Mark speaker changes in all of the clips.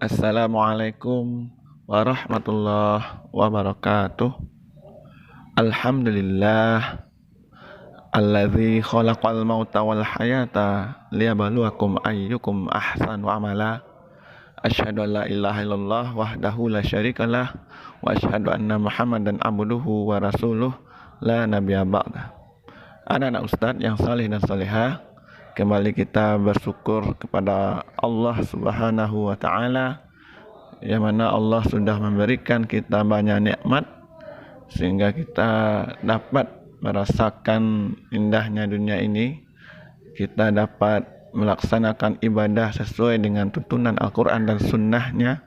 Speaker 1: Assalamualaikum warahmatullahi wabarakatuh. Alhamdulillah alladzi khalaqal mauta wal hayata liyabluwakum ayyukum ahsanu amala. Asyhadu an la ilaha illallah wahdahu la syarikalah wa asyhadu anna Muhammadan abduhu wa rasuluh la nabiyya ba'da. Anak-anak ustadz yang saleh dan salehah, kembali kita bersyukur kepada Allah Subhanahu wa taala, yang mana Allah sudah memberikan kita banyak nikmat sehingga kita dapat merasakan indahnya dunia ini. Kita dapat melaksanakan ibadah sesuai dengan tuntunan Al-Quran dan Sunnahnya.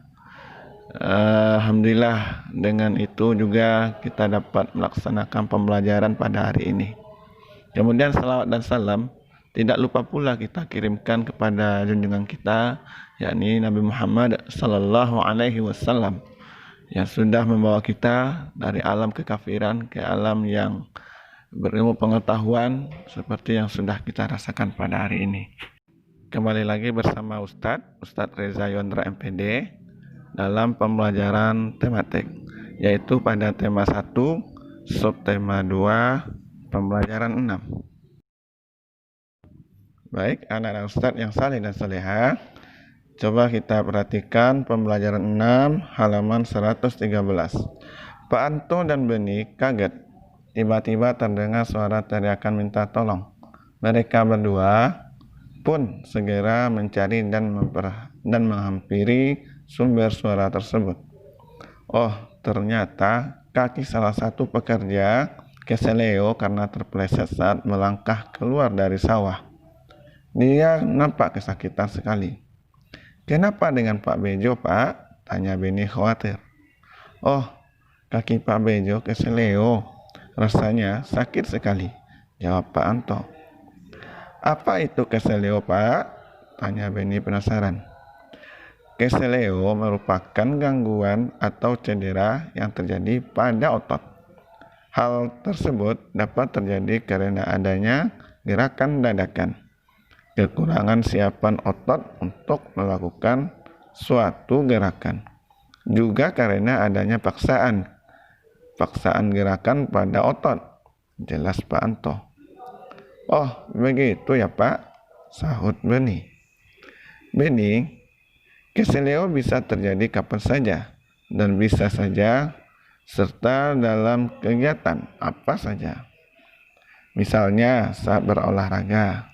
Speaker 1: Alhamdulillah, dengan itu juga kita dapat melaksanakan pembelajaran pada hari ini. Kemudian salawat dan salam tidak lupa pula kita kirimkan kepada junjungan kita, yakni Nabi Muhammad sallallahu alaihi wasallam, yang sudah membawa kita dari alam kekafiran ke alam yang berilmu pengetahuan seperti yang sudah kita rasakan pada hari ini. Kembali lagi bersama Ustadz Reza Yondra MPD dalam pembelajaran tematik, yaitu pada tema 1, subtema 2, pembelajaran 6. Baik, anak-anak Ustadz yang saleh dan salehah, coba kita perhatikan pembelajaran 6 halaman 113. Pak Anto dan Beni kaget. Tiba-tiba terdengar suara teriakan minta tolong. Mereka berdua pun segera mencari dan menghampiri sumber suara tersebut. Oh, ternyata kaki salah satu pekerja keseleo karena terpeleset saat melangkah keluar dari sawah. Dia nampak kesakitan sekali. Kenapa dengan Pak Bejo, Pak? Tanya Beni khawatir. Oh, kaki Pak Bejo keseleo. Rasanya sakit sekali, jawab Pak Anto. Apa itu keseleo, Pak? Tanya Beni penasaran. Keseleo merupakan gangguan atau cedera yang terjadi pada otot. Hal tersebut dapat terjadi karena adanya gerakan dadakan, kekurangan siapan otot untuk melakukan suatu gerakan, juga karena adanya paksaan gerakan pada otot, jelas Pak Anto. Oh, begitu ya Pak, sahut Beni. Beni, keseleo bisa terjadi kapan saja dan bisa saja serta dalam kegiatan apa saja. Misalnya saat berolahraga.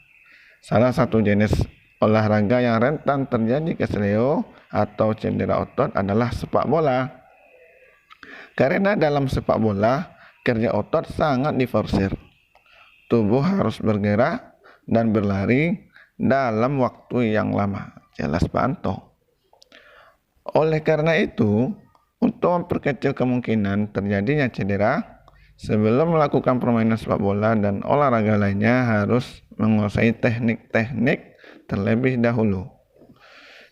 Speaker 1: Salah satu jenis olahraga yang rentan terjadi keseleo atau cedera otot adalah sepak bola. Karena dalam sepak bola, kerja otot sangat diforsir. Tubuh harus bergerak dan berlari dalam waktu yang lama, jelas Pak Anto. Oleh karena itu, untuk memperkecil kemungkinan terjadinya cedera, sebelum melakukan permainan sepak bola dan olahraga lainnya harus menguasai teknik-teknik terlebih dahulu.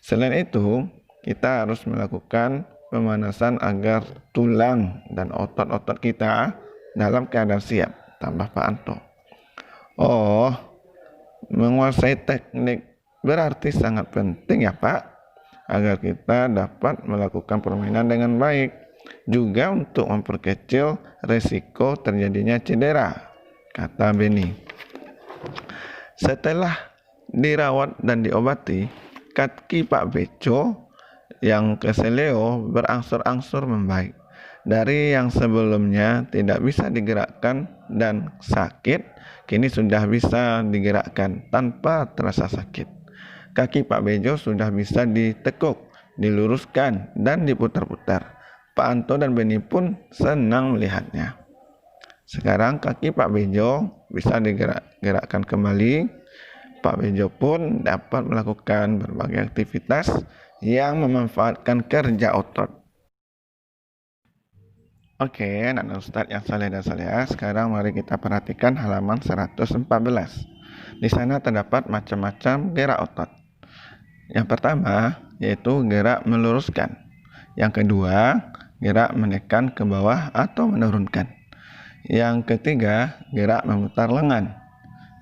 Speaker 1: Selain itu, kita harus melakukan pemanasan agar tulang dan otot-otot kita dalam keadaan siap, tambah Pak Anto. Oh, menguasai teknik berarti sangat penting ya Pak, agar kita dapat melakukan permainan dengan baik, juga untuk memperkecil resiko terjadinya cedera, kata Beni. Setelah dirawat dan diobati, kaki Pak Bejo yang keseleo berangsur-angsur membaik. Dari yang sebelumnya tidak bisa digerakkan dan sakit, kini sudah bisa digerakkan tanpa terasa sakit. Kaki Pak Bejo sudah bisa ditekuk, diluruskan, dan diputar-putar. Pak Anto dan Beni pun senang melihatnya. Sekarang kaki Pak Bejo bisa digerakkan kembali. Pak Bejo pun dapat melakukan berbagai aktivitas yang memanfaatkan kerja otot. Oke, anak Ustadz yang saleh dan salehah, sekarang mari kita perhatikan halaman 114. Di sana terdapat macam-macam gerak otot. Yang pertama yaitu gerak meluruskan. Yang kedua, gerak menekan ke bawah atau menurunkan. Yang ketiga, gerak memutar lengan.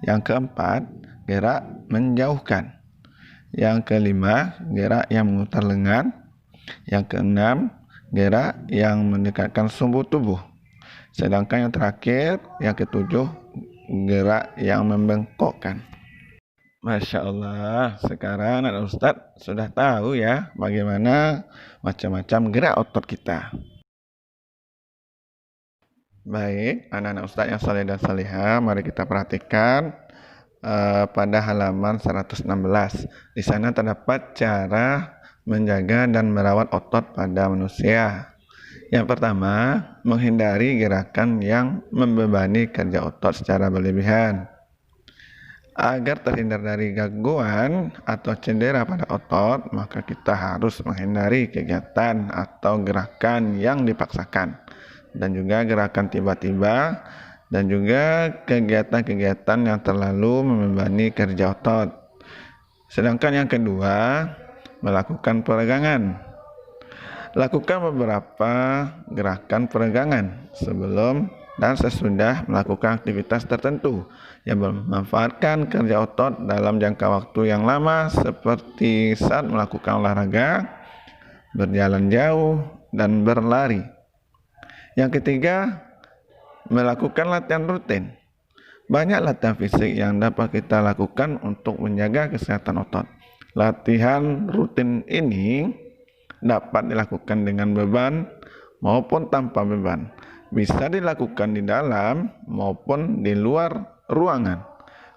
Speaker 1: Yang keempat, gerak menjauhkan. Yang kelima, gerak yang memutar lengan. Yang keenam, gerak yang mendekatkan sumbu tubuh. Sedangkan yang terakhir, yang ketujuh, gerak yang membengkokkan. Masya Allah, sekarang anak Ustadz sudah tahu ya bagaimana macam-macam gerak otot kita. Baik, anak-anak Ustadz yang saleh dan salihah, mari kita perhatikan pada halaman 116. Di sana terdapat cara menjaga dan merawat otot pada manusia. Yang pertama, menghindari gerakan yang membebani kerja otot secara berlebihan. Agar terhindar dari gangguan atau cedera pada otot, maka kita harus menghindari kegiatan atau gerakan yang dipaksakan, dan juga gerakan tiba-tiba, dan juga kegiatan-kegiatan yang terlalu membebani kerja otot. Sedangkan yang kedua, melakukan peregangan. Lakukan beberapa gerakan peregangan sebelum dan sesudah melakukan aktivitas tertentu yang memanfaatkan kerja otot dalam jangka waktu yang lama, seperti saat melakukan olahraga, berjalan jauh, dan berlari. Yang ketiga, melakukan latihan rutin. Banyak latihan fisik yang dapat kita lakukan untuk menjaga kesehatan otot. Latihan rutin ini dapat dilakukan dengan beban maupun tanpa beban. Bisa dilakukan di dalam maupun di luar ruangan.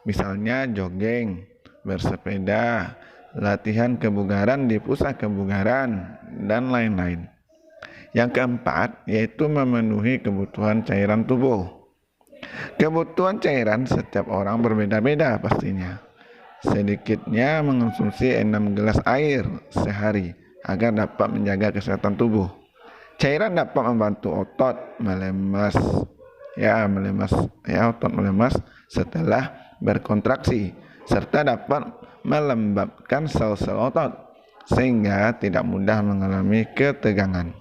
Speaker 1: Misalnya jogging, bersepeda, latihan kebugaran di pusat kebugaran, dan lain-lain. Yang keempat, yaitu memenuhi kebutuhan cairan tubuh. Kebutuhan cairan setiap orang berbeda-beda pastinya. Sedikitnya mengonsumsi 6 gelas air sehari agar dapat menjaga kesehatan tubuh. Cairan dapat membantu otot melemas, otot melemas setelah berkontraksi, serta dapat melembabkan sel-sel otot sehingga tidak mudah mengalami ketegangan.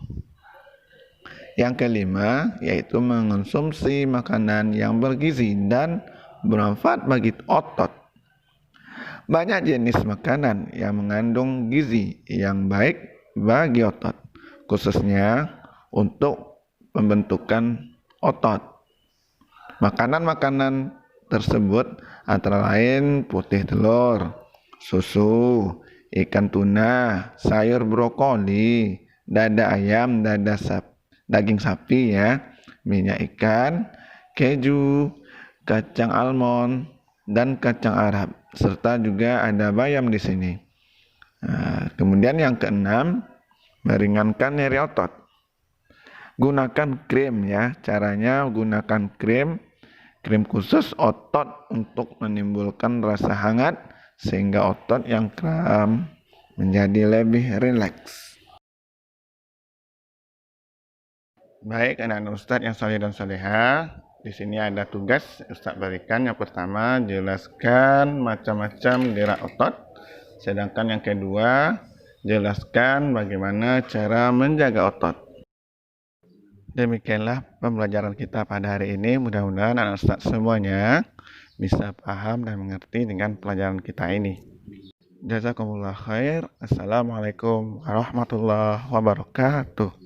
Speaker 1: Yang kelima, yaitu mengonsumsi makanan yang bergizi dan bermanfaat bagi otot. Banyak jenis makanan yang mengandung gizi yang baik bagi otot, khususnya untuk pembentukan otot. Makanan-makanan tersebut antara lain putih telur, susu, ikan tuna, sayur brokoli, dada ayam, daging sapi ya, minyak ikan, keju, kacang almond, dan kacang Arab, serta juga ada bayam di sini. Kemudian yang keenam, meringankan nyeri otot. Gunakan krim ya, caranya gunakan krim khusus otot untuk menimbulkan rasa hangat sehingga otot yang kram menjadi lebih rileks. Baik anak-anak Ustadz yang saleh dan salehah, di sini ada tugas Ustadz berikan. Yang pertama, jelaskan macam-macam gerak otot. Sedangkan yang kedua, jelaskan bagaimana cara menjaga otot. Demikianlah pembelajaran kita pada hari ini. Mudah-mudahan anak Ustadz semuanya bisa paham dan mengerti dengan pelajaran kita ini. Jazakumullah khair. Assalamualaikum warahmatullahi wabarakatuh.